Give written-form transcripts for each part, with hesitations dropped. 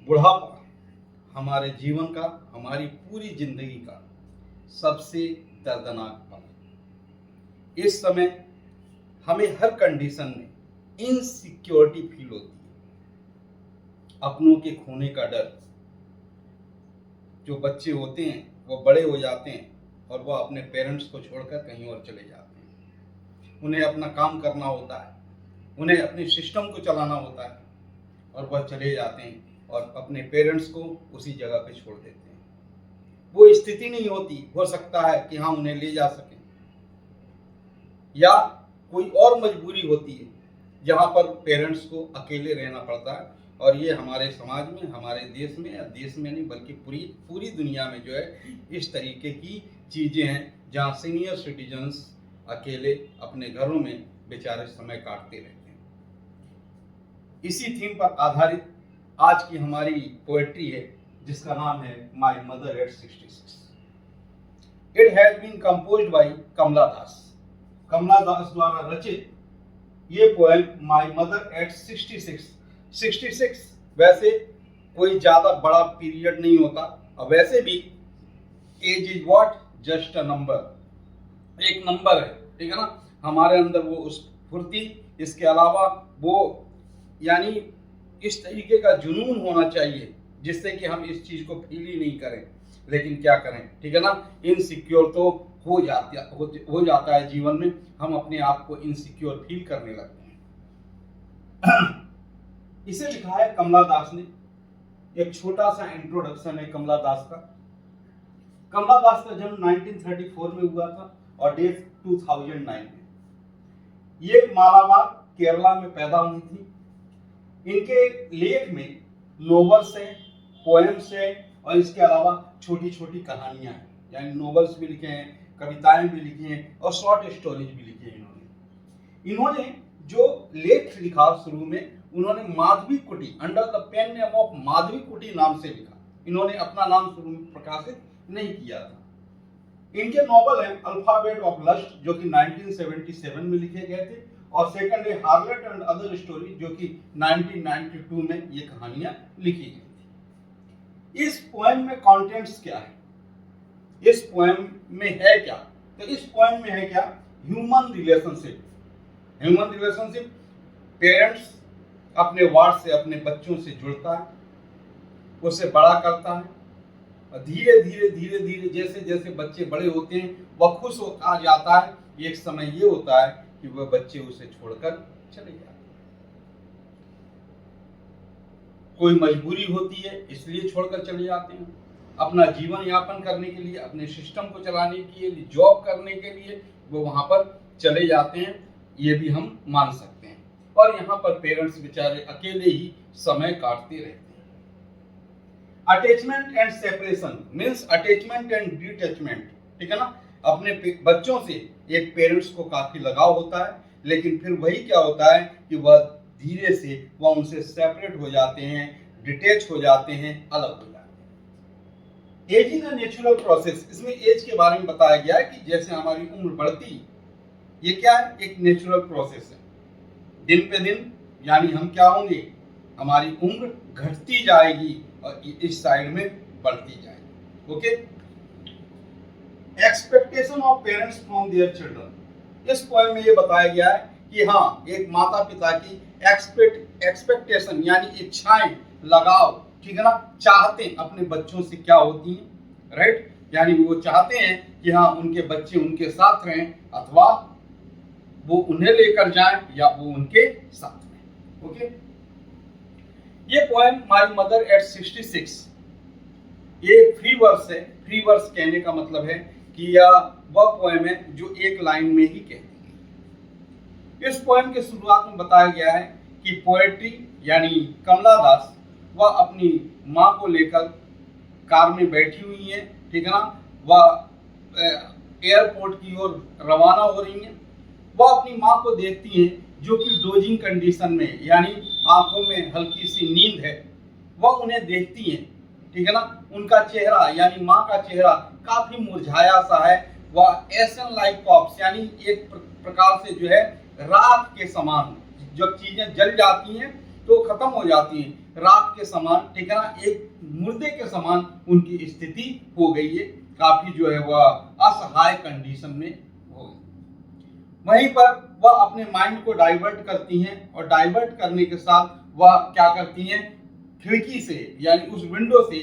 बुढ़ापा हमारे जीवन का, हमारी पूरी जिंदगी का सबसे दर्दनाक पल। इस समय हमें हर कंडीशन में इनसिक्योरिटी फील होती है, अपनों के खोने का डर। जो बच्चे होते हैं वो बड़े हो जाते हैं और वो अपने पेरेंट्स को छोड़कर कहीं और चले जाते हैं। उन्हें अपना काम करना होता है, उन्हें अपने सिस्टम को चलाना होता है और वह चले जाते हैं और अपने पेरेंट्स को उसी जगह पे छोड़ देते हैं। वो स्थिति नहीं होती, हो सकता है कि हाँ उन्हें ले जा सकें, या कोई और मजबूरी होती है जहाँ पर पेरेंट्स को अकेले रहना पड़ता है। और ये हमारे समाज में, हमारे देश में, या देश में नहीं बल्कि पूरी दुनिया में जो है इस तरीके की चीज़ें हैं जहाँ सीनियर सिटीजन्स अकेले अपने घरों में बेचारे समय काटते रहते हैं। इसी थीम पर आधारित आज की हमारी पोएट्री है जिसका नाम है my mother at 66। It has been composed by Kamala Das. Kamala Das द्वारा रचित ये पोएम माई मदर एट 66 वैसे कोई ज्यादा बड़ा पीरियड नहीं होता, और वैसे भी age is what, just a number, एक नंबर है, ठीक है ना। हमारे अंदर वो उस फुर्ती, इसके अलावा वो यानी इस तरीके का जुनून होना चाहिए जिससे कि हम इस चीज को फील ही नहीं करें। लेकिन क्या करें, ठीक है ना, इनसिक्योर तो हो जाता है जीवन में। हम अपने आप को इनसिक्योर फील करने लगते हैं। इसे लिखा है कमला दास ने। एक छोटा सा इंट्रोडक्शन है कमला दास का। कमला दास का जन्म 1934 में हुआ था और डेथ 2009 में। ये मालाबार केरला में पैदा हुई थी। इनके लेख में नोवेल्स हैं, पोएम्स हैं और इसके अलावा छोटी छोटी कहानियां हैं, यानी नोवेल्स भी लिखे हैं, कविताएं भी लिखी हैं और शॉर्ट स्टोरीज भी लिखी हैं। इन्होंने जो लेख लिखा शुरू में, उन्होंने Madhavi Kutty, under the pen name of Madhavi Kutty नाम से लिखा। इन्होंने अपना नाम शुरू में प्रकाशित नहीं किया था। इनके नॉवल हैं अल्फाबेट ऑफ लस्ट जो कि 1977 में लिखे गए थे, और सेकंड है हार्लेट एंड अदर स्टोरी जो कि 1992 में ये कहानियां लिखी गई थी। इस पोएम में कंटेंट्स क्या है, इस पोएम में है क्या? तो इस पोएम में है क्या? Human relationship. Human relationship, parents अपने वार्ड से, अपने बच्चों से जुड़ता है, उसे बड़ा करता है, और धीरे धीरे जैसे जैसे बच्चे बड़े होते हैं वह खुश होता जाता है। एक समय ये होता है कि वह बच्चे उसे छोड़कर चले जाते हैं। कोई मजबूरी होती है इसलिए छोड़कर चले जाते हैं, अपना जीवन यापन करने के लिए, अपने सिस्टम को चलाने के लिए, जॉब करने के लिए वो वहां पर चले जाते हैं, ये भी हम मान सकते हैं। और यहाँ पर पेरेंट्स बेचारे अकेले ही समय काटते रहते हैं। Attachment and separation means attachment and detachment, ठीक है ना। अपने बच्चों से एक पेरेंट्स को काफी लगाव होता है, लेकिन फिर वही क्या होता है कि वह धीरे से वह उनसे सेपरेट हो जाते हैं, डिटैच हो जाते हैं, अलग हो जाते हैं। Age is a natural process. इसमें एज के बारे में बताया गया है कि जैसे हमारी उम्र बढ़ती, ये क्या है, एक नेचुरल प्रोसेस है। दिन पे दिन यानी हम क्या होंगे, हमारी उम्र घटती जाएगी और इस साइड में बढ़ती जाएगी। Okay. Expectation of parents from their children. इस पोएम में ये बताया गया है कि हाँ, एक माता पिता की एक्सपेक्टेशन यानी इच्छाएं, लगाव, ठीक है ना, चाहते अपने बच्चों से क्या होती हैं, राइट। यानी वो चाहते हैं कि हाँ उनके बच्चे उनके साथ रहें, अथवा वो उन्हें लेकर जाएं या वो उनके साथ रहें। ओके। ये पोएम माय मदर एट 66 ये फ्री वर्स है। फ्री वर्स कहने का मतलब है कि यह वह पोएम है जो एक लाइन में ही कहती है। इस पोएम के शुरुआत में बताया गया है कि पोएट्री यानी कमला दास वह अपनी माँ को लेकर कार में बैठी हुई है, ठीक है ना। वह एयरपोर्ट की ओर रवाना हो रही है। वह अपनी माँ को देखती हैं जो कि डोजिंग कंडीशन में, यानी आंखों में हल्की सी नींद है। वह उन्हें देखती हैं, ठीक है ना। उनका चेहरा यानी माँ का चेहरा काफी मुरझाया सा है। वह एसन लाइक कॉप्स यानी एक प्रकार से जो है राख के समान, जब चीजें जल जाती हैं तो खत्म हो जाती हैं, राख के समान, ठीक है ना, एक मुर्दे के समान उनकी स्थिति हो गई है, काफी जो है वह असहाय कंडीशन में हो गई। वहीं पर वह अपने माइंड को डाइवर्ट करती हैं और डाइवर्ट करने के साथ वह क्या करती हैं, खिड़की से यानी उस विंडो से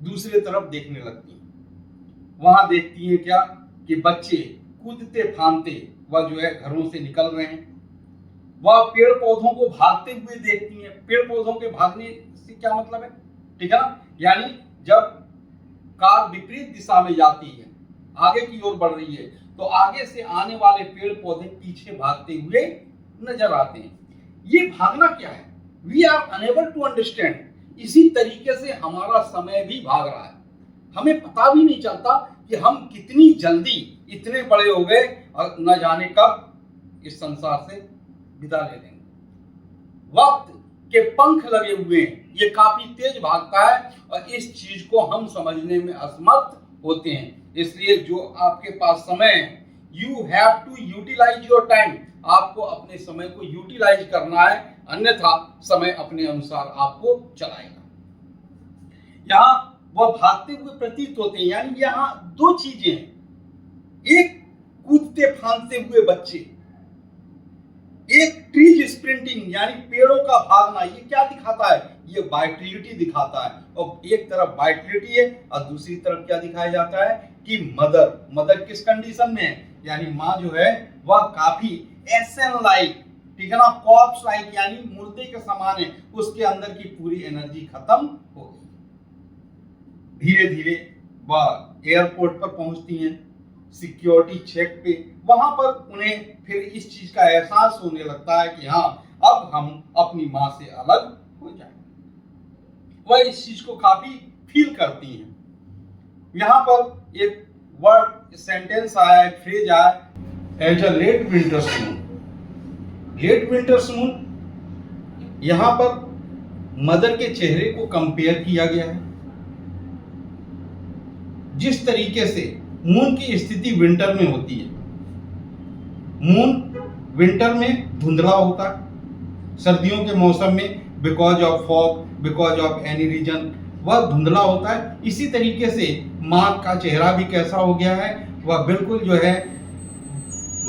दूसरी तरफ देखने लगती हैं। वहां देखती हैं क्या कि बच्चे कूदते फांदते वह जो है घरों से निकल रहे हैं। वह पेड़ पौधों को भागते हुए देखती हैं। पेड़ पौधों के भागने से क्या मतलब है, ठीक है ना, यानी जब कार विपरीत दिशा में जाती है, आगे की ओर बढ़ रही है, तो आगे से आने वाले पेड़ पौधे पीछे भागते हुए नजर आते हैं। ये भागना क्या है, we are unable to understand. इसी तरीके से हमारा समय भी भाग रहा है, हमें पता भी नहीं चलता कि हम कितनी जल्दी इतने बड़े हो गए और न जाने कब इस संसार से विदा ले लेंगे। वक्त के पंख लगे हुए हैं, ये काफी तेज भागता है और इस चीज को हम समझने में असमर्थ होते हैं। इसलिए जो आपके पास समय है, you have to utilise your time, आपको अपने समय को यूटिलाइज करना है, अन्यथा समय अपने अनुसार आपको चलाएगा। यहाँ वह भागते हुए प्रतीत होते हैं, यानी यहाँ दो चीजें हैं, एक कूदते फांदते हुए बच्चे, एक ट्रीज स्प्रिंटिंग यानी पेड़ों का भागना। ये क्या दिखाता है, ये वाइटलिटी दिखाता है, और एक तरफ वाइटलिटी है और दूसरी तरफ क्या दिखाया जाता है कि मदर किस कंडीशन में है, यानी माँ जो है वह काफी एसन लाइक, ठीक है ना, कॉर्प्स लाइक यानी मुर्दे के समान है, उसके अंदर की पूरी एनर्जी खत्म हो गई। धीरे धीरे वह एयरपोर्ट पर पहुंचती हैं, सिक्योरिटी चेक पे, वहां पर उन्हें फिर इस चीज का एहसास होने लगता है कि हाँ, अब हम अपनी माँ से अलग हो जाएंगे। वह इस चीज को काफी फील करती हैं। यहाँ पर एक वर्ड सेंटेंस आया, एक फ्रेज आया, as a late winter's moon. Late winter's moon, यहाँ पर मदर के चेहरे को कंपेयर किया गया है। जिस तरीके से मून की स्थिति विंटर में होती है, मून विंटर में धुंधला होता है, सर्दियों के मौसम में because of fog, because of any reason वह धुंधला होता है। इसी तरीके से माँ का चेहरा भी कैसा हो गया है, वह बिल्कुल जो है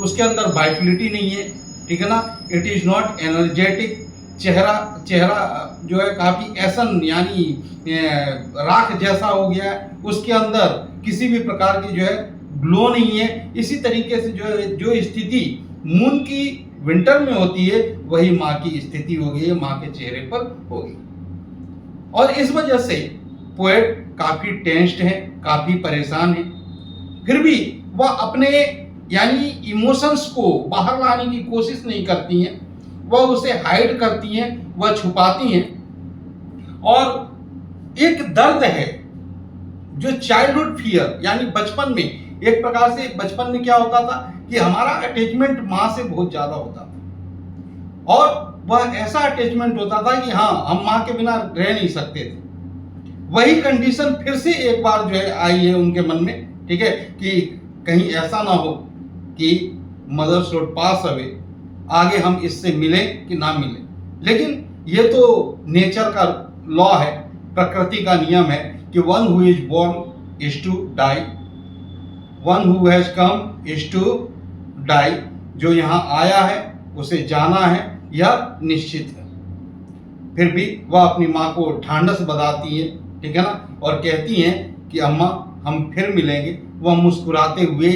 उसके अंदर वाइटलिटी नहीं है, ठीक है ना, इट इज नॉट एनर्जेटिक। चेहरा जो है काफी ऐसन यानी राख जैसा हो गया है, उसके अंदर किसी भी प्रकार की जो है ग्लो नहीं है। इसी तरीके से जो स्थिति मून की विंटर में होती है, वही माँ की स्थिति हो गई है, माँ के चेहरे पर हो गई। और इस वजह से पोएट काफी टेंस्ड है, काफी परेशान है, फिर भी वह अपने यानी इमोशंस को बाहर लाने की कोशिश नहीं करती हैं, वह उसे हाइड करती हैं, वह छुपाती हैं। और एक दर्द है जो चाइल्डहुड फियर, यानी बचपन में, एक प्रकार से बचपन में क्या होता था कि हमारा अटैचमेंट माँ से बहुत ज्यादा होता था, और वह ऐसा अटैचमेंट होता था कि हाँ, हम माँ के बिना रह नहीं सकते थे। वही कंडीशन फिर से एक बार जो है आई है उनके मन में, ठीक है, कि कहीं ऐसा ना हो कि मदर शुड पास अवे, आगे हम इससे मिले कि ना मिले। लेकिन ये तो नेचर का लॉ है, प्रकृति का नियम है कि one who is born is to die, one who has come is to die. जो यहाँ आया है उसे जाना है, यह निश्चित है। फिर भी वह अपनी माँ को ढांढस बंधाती है, ठीक है ना, और कहती हैं कि अम्मा हम फिर मिलेंगे। वह मुस्कुराते हुए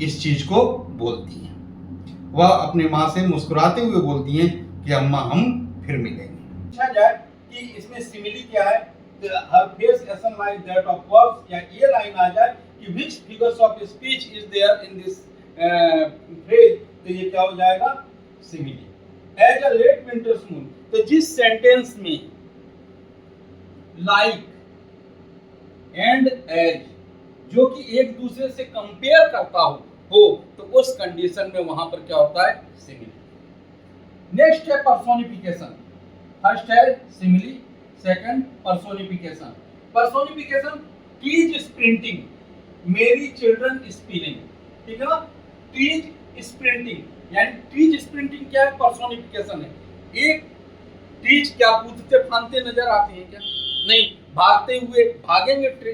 इस चीज को बोलती हैं, वह अपनी माँ से मुस्कुराते हुए बोलती हैं कि अम्मा हम फिर मिलेंगे। पूछा जाए कि इसमें सिमिली क्या है, her face ashen like that of verbs, या ये लाइन आ जाए कि which figures of speech is there in this phrase, तो ये क्या हो जाएगा, simile. As a late winter's moon, तो जिस सेंटेंस में लाइक एंड एज जो कि एक दूसरे से कंपेयर करता हो तो उस कंडीशन में वहां पर क्या होता है, सिमिली। नेक्स्ट है पर्सोनिफिकेशन। फर्स्ट है simile, second personification. Personification, trees sprinting, मेरी चिल्ड्रन स्पिनिंग, ठीक है ना, ट्रीज स्प्रिंटिंग, यानी ट्रीज स्प्रिंटिंग क्या है, पर्सोनिफिकेशन है। एक ट्रीज क्या कूदते फांदते नजर आते हैं क्या? नहीं। भागते हुए भागेंगे ट्री?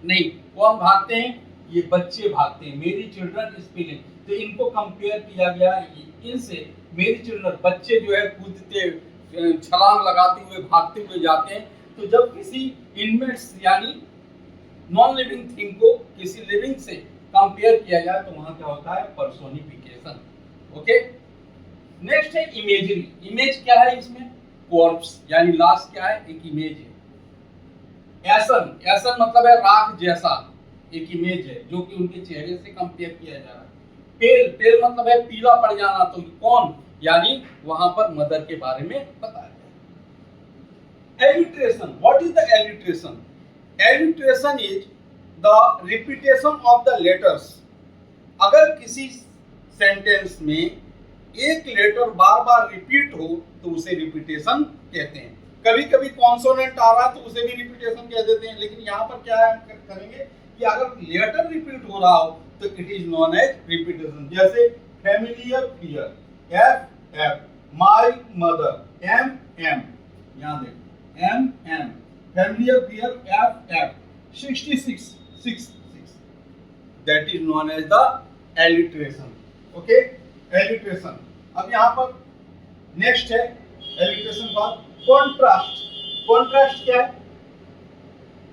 नहीं। कौन भागते हैं? ये बच्चे भागते हैं। मेरी चिल्ड्रन स्पिनिंग, तो इनको कंपेयर किया गया इनसे। मेरी चिल्ड्रन बच्चे जो है कूदते छलांग लगाते हुए भागते हुए जाते हैं। तो जब किसी इनमेट्स यानी नॉन लिविंग थिंग को किसी लिविंग से कंपेयर किया जाए तो वहां क्या होता है? पर्सोनिफिकेशन। ओके। नेक्स्ट है इमेजरी। इमेज क्या है इसमें? कॉर्प्स यानी लाश क्या है? एक इमेज है। एसन, एसन मतलब है राख जैसा, एक इमेज है जो कि उनके चेहरे से कंपेयर किया जा रहा है। पेल, पेल मतलब है पीला पड़ जाना, तो कौन? यानी वहां पर मदर के बारे में बताया गया। Alliteration, what is the alliteration? Alliteration is the repetition of the letters. अगर किसी सेंटेंस में एक लेटर बार बार रिपीट हो तो उसे रिपीटेशन कहते हैं। कभी कभी कॉन्सोनेंट आ रहा है तो उसे भी रिपीटेशन कह देते हैं, लेकिन यहाँ पर क्या है करेंगे कि अगर लेटर रिपीट हो रहा हो तो it is known as repetition. जैसे familiar fear, F F, my mother, M M, यहाँ देखो M M, familiar fear F F, 66 6 6, that is known as the alliteration. Okay, alliteration. अब यहाँ पर नेक्स्ट है एलिट्रेशन बाद कॉन्ट्रास्ट। कॉन्ट्रास्ट क्या है?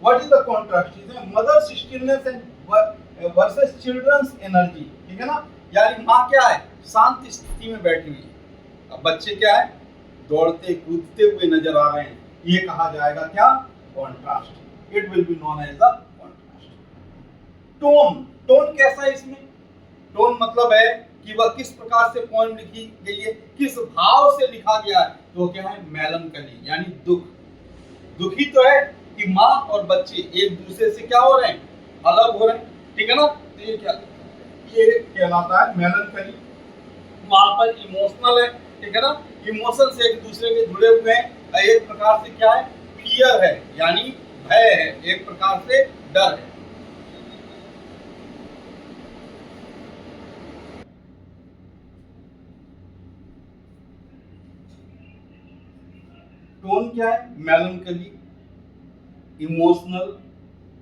What is the contrast? Is mother's stillness and versus children's energy. ठीक है ना? यानी माँ क्या है? शांत स्थिति में बैठी हुई है। अब बच्चे क्या है? दौड़ते कूदते हुए नजर आ रहे हैं। ये कहा जाएगा क्या? Contrast. It will be known as the contrast. Tone, tone कैसा है इसमें? टोन मतलब है कि वह किस प्रकार से पोएम लिखी गई है, किस भाव से लिखा गया है। तो क्या है? मेलनकली यानी दुख। दुखी तो है कि माँ और बच्चे एक दूसरे से क्या हो रहे हैं? अलग हो रहे हैं। ठीक है ना? तो ये क्या, ये कहलाता है मेलनकली। वहां पर इमोशनल है। ठीक है ना? इमोशन से एक दूसरे के जुड़े हुए हैं। एक प्रकार से क्या है? फियर है यानी भय है, एक प्रकार से डर है। टोन क्या है? मेलनकली, इमोशनल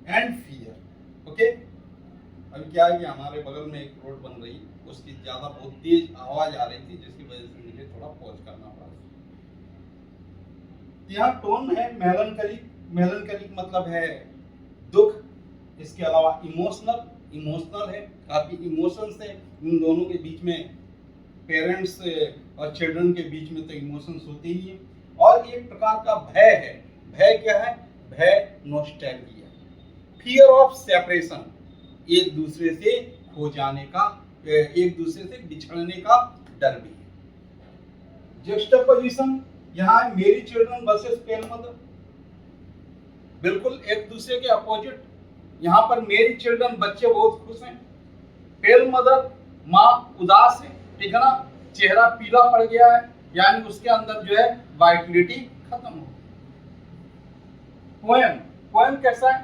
एंड फियर। ओके। अभी क्या है कि हमारे बगल में एक रोड बन रही, उसकी ज्यादा बहुत तेज आवाज आ रही थी जिसकी वजह से मुझे थोड़ा पॉज करना पड़ा। यहाँ टोन है मेलनकली। मेलनकली मतलब है दुख। इसके अलावा इमोशनल, इमोशनल है, काफी इमोशंस है इन दोनों के बीच में। पेरेंट्स और चिल्ड्रन के बीच में तो इमोशंस होते ही हैं। और एक प्रकार का भय है। भय क्या है? भय नॉस्टैल्जिया, फियर ऑफ सेपरेशन, एक दूसरे से खो जाने का, एक दूसरे से बिछड़ने का डर भी है। जस्टिफिकेशन यहाँ है मेरी चिल्ड्रन वर्सेस पेल मदर, बिल्कुल एक दूसरे के अपोजिट। यहाँ पर मेरी चिल्ड्रन बच्चे बहुत खुश हैं, पेल मदर माँ उदास है। ठीक है ना? चेहरा पीला पड़ गया है यानी उसके अंदर जो है वाइटलिटी खत्म हो। पोएम, पोएम कैसा है?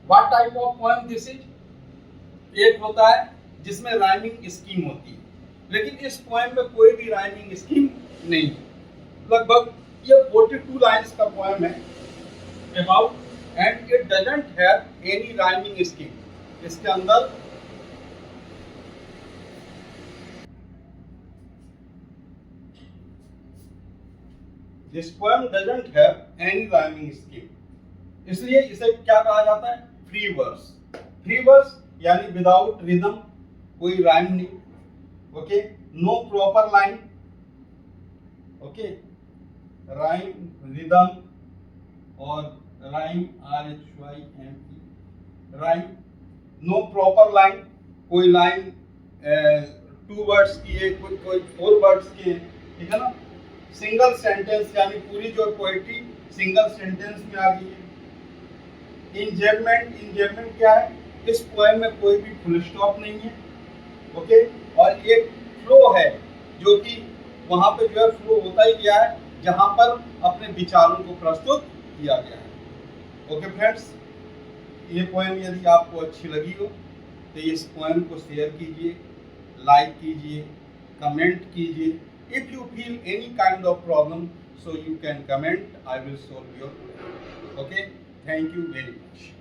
What type of poem this is? एक होता है जिसमें राइमिंग स्कीम होती है, लेकिन इस पोएम में कोई भी राइमिंग स्कीम नहीं है। लगभग ये 42 लाइन्स का पोएम है about, and it doesn't have any rhyming scheme. इसके अंदर this poem doesn't have any rhyming scheme, इसलिए इसे क्या कहा जाता है? Free verse. फ्री वर्स यानी विदाउट रिदम, कोई राइम नहीं। Okay, no proper line. Okay, rhyme, rhythm और rhyme, RHYME, rhyme, no proper line, कोई लाइन 2 वर्ड्स की है, कोई 4 वर्ड्स की है। ठीक है ना? सिंगल सेंटेंस यानी पूरी जो पोएट्री सिंगल सेंटेंस में आ गई है। इंजेबमेंट, इंजेबमेंट क्या है? इस पोएम में कोई भी फुल स्टॉप नहीं है। ओके, और एक फ्लो है जो कि वहां पे जो है फ्लो होता ही गया है, जहां पर अपने विचारों को प्रस्तुत किया गया है। ओके फ्रेंड्स, ये पोएम यदि आपको अच्छी लगी हो तो इस पोएम को शेयर कीजिए, लाइक कीजिए, कमेंट कीजिए If you feel any kind of problem, so you can comment. I will solve your problem. Okay. Thank you very much.